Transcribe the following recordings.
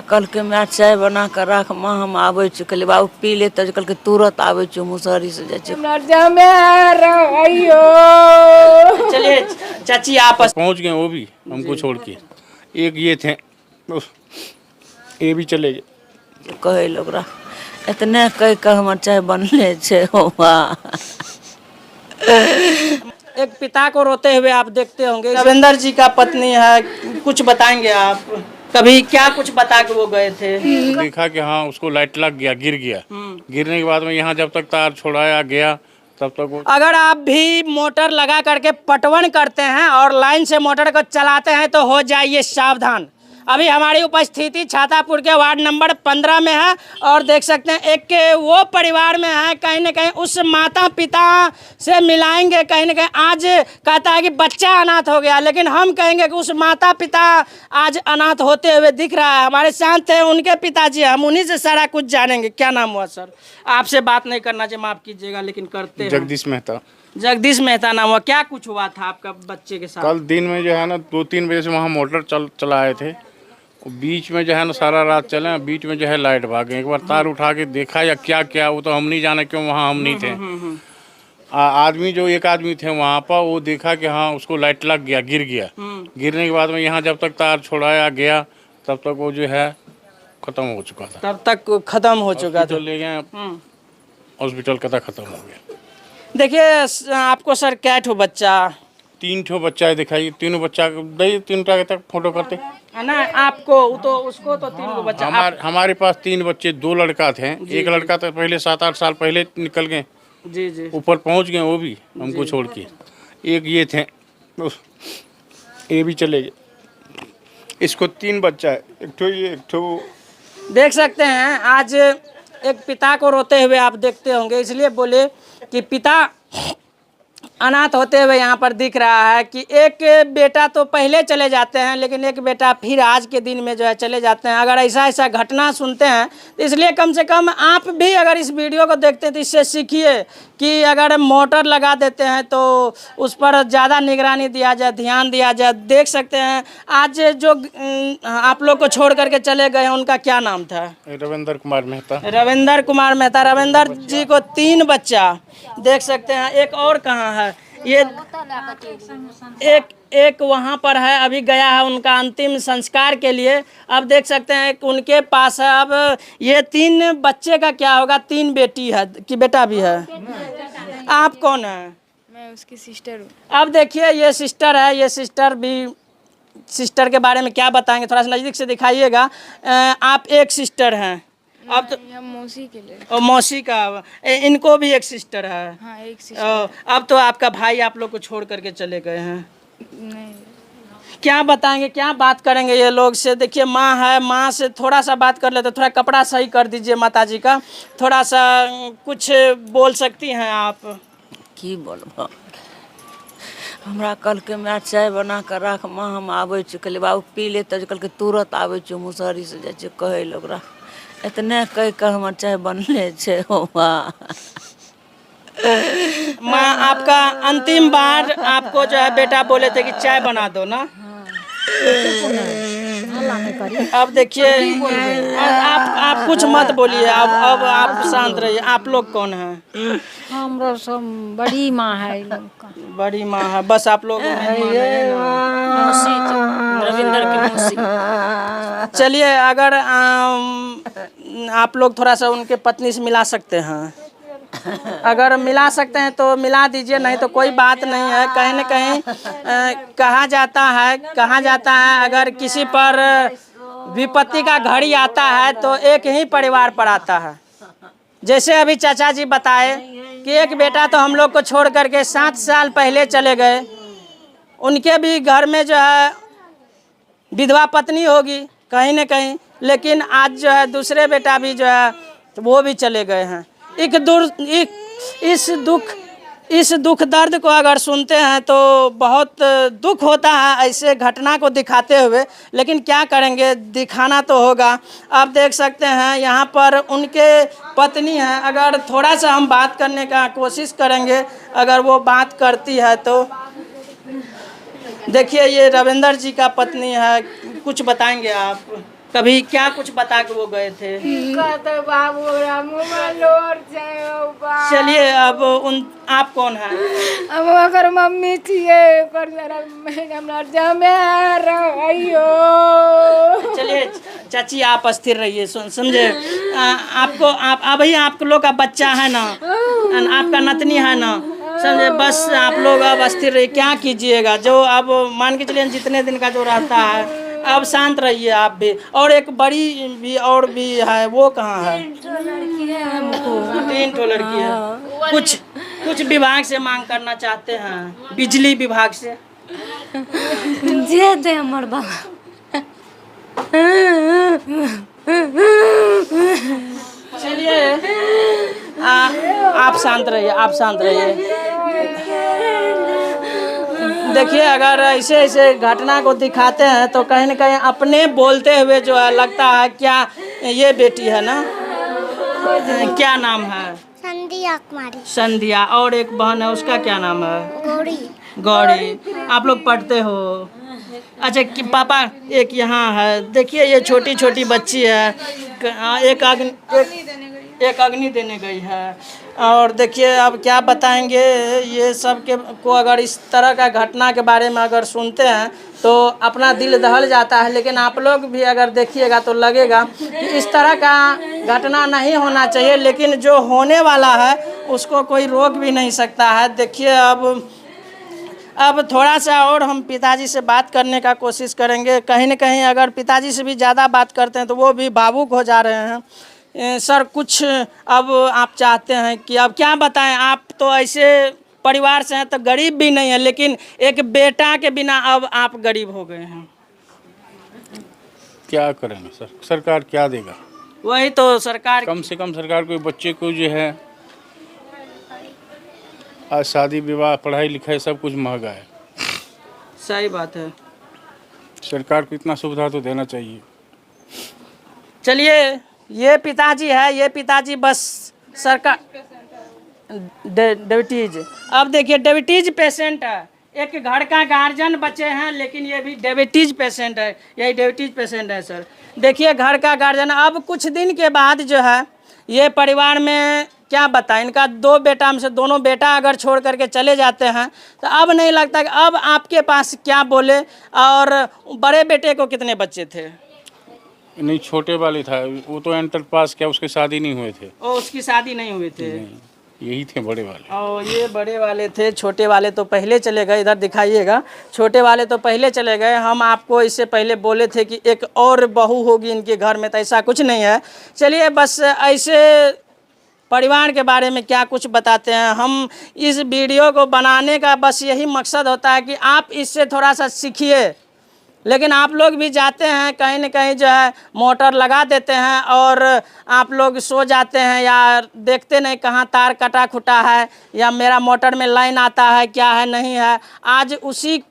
कल के मैं चाय बना कर रख माँ हम आवे कहलिए बाबू पी ले तो कल के तुरंत आवे मुसहरी से जाए। चलिए चाची आप पहुंच गए वो भी हमको छोड़ के। एक ये थे ये भी चले गए। कहे लोग इतने कह कर हमार चाय बनले छे एक पिता को रोते हुए आप देखते होंगे। रविंदर जी का पत्नी है, कुछ बताएंगे आप? कभी क्या कुछ बता के वो गए थे? देखा कि हाँ उसको लाइट लग गया, गिर गया। गिरने के बाद में यहाँ जब तक तार छोड़ाया गया तब तक वो। अगर आप भी मोटर लगा करके पटवन करते हैं और लाइन से मोटर को चलाते हैं तो हो जाइए सावधान। अभी हमारी उपस्थिति छातापुर के वार्ड नंबर 15 में है और देख सकते हैं एक वो परिवार में है। कहीं ना कहीं उस माता पिता से मिलाएंगे, कहीं ना कहीं आज कहता है कि बच्चा अनाथ हो गया, लेकिन हम कहेंगे कि उस माता पिता आज अनाथ होते हुए दिख रहा है। हमारे साथ थे उनके पिताजी, हम उन्हीं से सारा कुछ जानेंगे। क्या नाम हुआ सर? आपसे बात नहीं करना चाहिए, माफ़ कीजिएगा, लेकिन करते हैं। जगदीश मेहता। जगदीश मेहता नाम हुआ। क्या कुछ हुआ था आपका बच्चे के साथ? कल दिन में जो है ना 2-3 बजे से वहाँ मोटर चलाए थे। बीच में जो है ना सारा रात चले, बीच में जो है लाइट भाग गई। एक बार तार उठा के देखा या क्या क्या वो तो हम नहीं जाने, क्यों वहाँ हम नहीं थे। आदमी जो एक आदमी थे वहाँ पर वो देखा कि हाँ उसको लाइट लग गया, गिर गया। गिरने के बाद में यहाँ जब तक तार छोड़ाया गया तब तक वो जो है खत्म हो चुका था। तब तक खत्म हो चुका था। ले गए हॉस्पिटल का, खत्म हो गया। देखिए आपको सर क्या ठो बच्चा? 3 ठो बच्चा है, दिखाइए। तीनों बच्चा दे 3 तक फोटो करते है ना। आपको तो उसको तो 3 को बच्चा। हमारे पास 3 बच्चे, 2 लड़का थे। एक लड़का तो पहले 7-8 साल पहले निकल गए। जी जी। ऊपर पहुंच गए वो भी हमको छोड़ के। एक ये थे ये भी चले गए। इसको 3 बच्चा है, एक ठो ये, एक ठो। देख सकते हैं आज एक पिता को रोते हुए आप देखते होंगे, इसलिए बोले कि पिता अनाथ होते हुए यहाँ पर दिख रहा है कि एक बेटा तो पहले चले जाते हैं, लेकिन एक बेटा फिर आज के दिन में जो है चले जाते हैं। अगर ऐसा ऐसा घटना सुनते हैं तो इसलिए कम से कम आप भी अगर इस वीडियो को देखते हैं तो इससे सीखिए कि अगर मोटर लगा देते हैं तो उस पर ज़्यादा निगरानी दिया जाए, ध्यान दिया जाए। देख सकते हैं आज जो आप लोग को छोड़ करके चले गए हैं उनका क्या नाम था? रविंदर कुमार मेहता। रविंदर कुमार मेहता। रविंदर जी को 3 बच्चा। देख सकते हैं एक और कहाँ है? ये एक वहाँ पर है, अभी गया है उनका अंतिम संस्कार के लिए। अब देख सकते हैं एक उनके पास है। अब ये 3 बच्चे का क्या होगा? 3 बेटी है कि बेटा भी है? आप कौन है? मैं उसकी सिस्टर हूँ। अब देखिए ये सिस्टर है, ये सिस्टर भी। सिस्टर के बारे में क्या बताएंगे, थोड़ा सा नज़दीक से दिखाइएगा। आप एक सिस्टर हैं। अब तो मौसी के लिए। और मौसी का इनको भी एक सिस्टर है। हाँ, एक सिस्टर। अब तो आपका भाई आप लोग को छोड़ करके चले गए हैं। नहीं, क्या बताएंगे, क्या बात करेंगे ये लोग से? देखिए माँ है, माँ से थोड़ा सा बात कर लेते। थोड़ा कपड़ा सही कर दीजिए माता जी का, थोड़ा सा कुछ बोल सकती हैं आप? की बोलबो हमरा कल के मैं चाय बना कर रख माँ हम आवे कहलिए बाबू पी ले तो कल के तुरंत आवे मुसहरी से जाए। कहे लोग इतने कह कर हमार चाय बनले छे माँ आपका अंतिम बार आपको जो है बेटा बोले थे कि चाय बना दो ना। अब देखिए आप कुछ मत बोलिए, अब आप शांत रहिए। आप लोग कौन हैं? हमरा सब बड़ी माँ है। बड़ी माँ है, बस आप लोग रविंदर की मौसी। चलिए अगर आप लोग थोड़ा सा उनके पत्नी से मिला सकते हैं, अगर मिला सकते हैं तो मिला दीजिए, नहीं तो कोई बात नहीं है। कहीं न कहीं कहा जाता है अगर किसी पर विपत्ति का घड़ी आता है तो एक ही परिवार पर आता है। जैसे अभी चाचा जी बताए कि एक बेटा तो हम लोग को छोड़ करके 7 साल पहले चले गए। उनके भी घर में जो है विधवा पत्नी होगी कहीं न कहीं, लेकिन आज जो है दूसरे बेटा भी जो है वो भी चले गए हैं। इस दुख दर्द को अगर सुनते हैं तो बहुत दुख होता है ऐसे घटना को दिखाते हुए, लेकिन क्या करेंगे, दिखाना तो होगा। आप देख सकते हैं यहाँ पर उनके पत्नी हैं। अगर थोड़ा सा हम बात करने का कोशिश करेंगे, अगर वो बात करती है तो। देखिए ये रविंदर जी का पत्नी है, कुछ बताएंगे आप? कभी क्या कुछ बता के वो गए थे? कहते बाबू लोर चलिए अब उन आप कौन है? अब अगर मम्मी थी हमरा जमे रहियो। चलिए चाची आप अस्थिर रहिए, समझे? आपको आप अभी आप लोग का बच्चा है ना, आपका नतनी है ना, समझे? बस आप लोग अब अस्थिर रहिए, क्या कीजिएगा, जो अब मान के चलिए जितने दिन का जो रहता है अब शांत रहिए आप भी। और एक बड़ी भी और भी है, वो कहाँ है? 3 ठो लड़की है। कुछ विभाग से मांग करना चाहते हैं, बिजली विभाग से? जे दे हमर बाबा। चलिए आप शांत रहिए, आप शांत रहिए। देखिए अगर ऐसे ऐसे घटना को दिखाते हैं तो कहीं न कहीं अपने बोलते हुए जो है लगता है क्या ये बेटी है ना, क्या नाम है? संध्या कुमारी। संध्या। और एक बहन है, उसका क्या नाम है? गौरी। गौरी। आप लोग पढ़ते हो? अच्छा कि पापा एक यहाँ है, देखिए ये छोटी छोटी बच्ची है, एक अग्नि देने गई है। और देखिए अब क्या बताएंगे, ये सब के को अगर इस तरह का घटना के बारे में अगर सुनते हैं तो अपना दिल दहल जाता है। लेकिन आप लोग भी अगर देखिएगा तो लगेगा कि इस तरह का घटना नहीं होना चाहिए, लेकिन जो होने वाला है उसको कोई रोक भी नहीं सकता है। देखिए अब थोड़ा सा और हम पिताजी से बात करने का कोशिश करेंगे। कहीं न कहीं अगर पिताजी से भी ज़्यादा बात करते हैं तो वो भी भावुक हो जा रहे हैं। सर कुछ अब आप चाहते हैं कि अब क्या बताएं, आप तो ऐसे परिवार से हैं तो गरीब भी नहीं है, लेकिन एक बेटा के बिना अब आप गरीब हो गए हैं। क्या करेंगे सर, सरकार क्या देगा? वही तो सरकार, कम से कम सरकार कोई बच्चे को जो है, आज शादी विवाह पढ़ाई लिखाई सब कुछ महंगा है। सही बात है। सरकार को इतना सुविधा तो देना चाहिए। चलिए ये पिताजी है, ये पिताजी बस सरकार डायबिटीज। अब देखिए डायबिटीज पेशेंट है, एक घर का गार्जियन बचे हैं लेकिन ये भी डायबिटीज पेशेंट है, यही डायबिटीज पेशेंट है सर। देखिए घर का गार्जियन, अब कुछ दिन के बाद जो है ये परिवार में क्या बताएं, इनका 2 बेटा में से दोनों बेटा अगर छोड़ करके चले जाते हैं तो अब नहीं लगता कि अब आपके पास क्या बोले। और बड़े बेटे को कितने बच्चे थे? नहीं, छोटे वाले था, वो तो इंटर पास किया, उसके शादी नहीं हुए थे। ओ उसकी शादी नहीं हुई थे? यही थे बड़े वाले। और ये बड़े वाले थे, छोटे वाले तो पहले चले गए। इधर दिखाइएगा, छोटे वाले तो पहले चले गए। हम आपको इससे पहले बोले थे कि एक और बहू होगी इनके घर में, तो ऐसा कुछ नहीं है। चलिए बस ऐसे परिवार के बारे में क्या कुछ बताते हैं। हम इस वीडियो को बनाने का बस यही मकसद होता है कि आप इससे थोड़ा सा सीखिए। लेकिन आप लोग भी जाते हैं कहीं न कहीं जो है मोटर लगा देते हैं और आप लोग सो जाते हैं या देखते नहीं कहाँ तार कटा खुटा है या मेरा मोटर में लाइन आता है क्या है नहीं है। आज उसी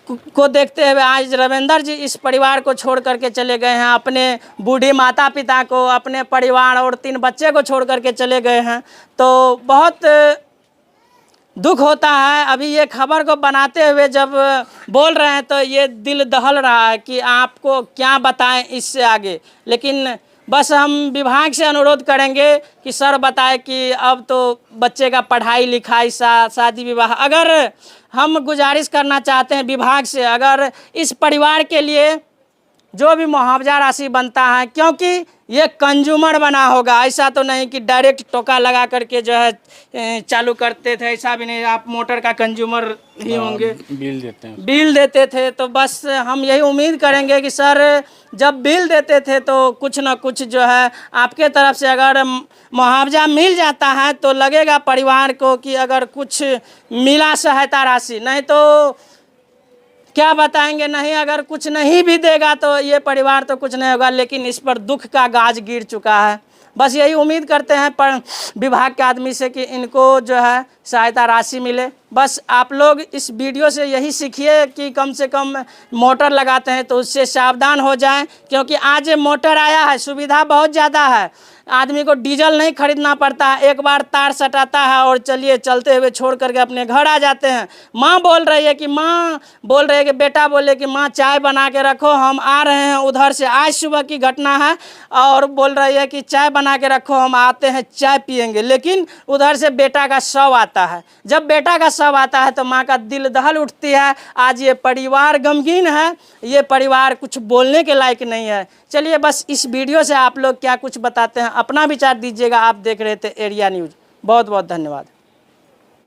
को देखते हुए आज रविंदर जी इस परिवार को छोड़ करके चले गए हैं, अपने बूढ़ी माता पिता को, अपने परिवार और 3 बच्चे को छोड़ करके चले गए हैं। तो बहुत दुख होता है। अभी ये खबर को बनाते हुए जब बोल रहे हैं तो ये दिल दहल रहा है कि आपको क्या बताएं इससे आगे। लेकिन बस हम विभाग से अनुरोध करेंगे कि सर बताएं कि अब तो बच्चे का पढ़ाई लिखाई शादी विवाह, अगर हम गुजारिश करना चाहते हैं विभाग से, अगर इस परिवार के लिए जो भी मुआवजा राशि बनता है, क्योंकि ये कंज्यूमर बना होगा, ऐसा तो नहीं कि डायरेक्ट टोका लगा करके जो है चालू करते थे, ऐसा भी नहीं। आप मोटर का कंज्यूमर ही होंगे, बिल देते हैं, बिल देते थे। तो बस हम यही उम्मीद करेंगे कि सर जब बिल देते थे तो कुछ ना कुछ जो है आपके तरफ से अगर मुआवजा मिल जाता है तो लगेगा परिवार को कि अगर कुछ मिला सहायता राशि। नहीं तो क्या बताएंगे, नहीं अगर कुछ नहीं भी देगा तो ये परिवार तो कुछ नहीं होगा। लेकिन इस पर दुख का गाज गिर चुका है। बस यही उम्मीद करते हैं पर विभाग के आदमी से कि इनको जो है सहायता राशि मिले। बस आप लोग इस वीडियो से यही सीखिए कि कम से कम मोटर लगाते हैं तो उससे सावधान हो जाएं, क्योंकि आज ये मोटर आया है, सुविधा बहुत ज़्यादा है, आदमी को डीजल नहीं खरीदना पड़ता है, एक बार तार सटाता है और चलिए चलते हुए छोड़ करके अपने घर आ जाते हैं। माँ बोल रही है कि बेटा बोले कि माँ चाय बना के रखो, हम आ रहे हैं उधर से, आज सुबह की घटना है, और बोल रही है कि चाय बना के रखो, हम आते हैं चाय पियेंगे। लेकिन उधर से बेटा का शव आता है। जब बेटा का शव आता है तो माँ का दिल दहल उठती है। आज ये परिवार गमगीन है, ये परिवार कुछ बोलने के लायक नहीं है। चलिए बस इस वीडियो से आप लोग क्या कुछ बताते हैं, अपना विचार दीजिएगा। आप देख रहे थे एरिया न्यूज़। बहुत बहुत धन्यवाद।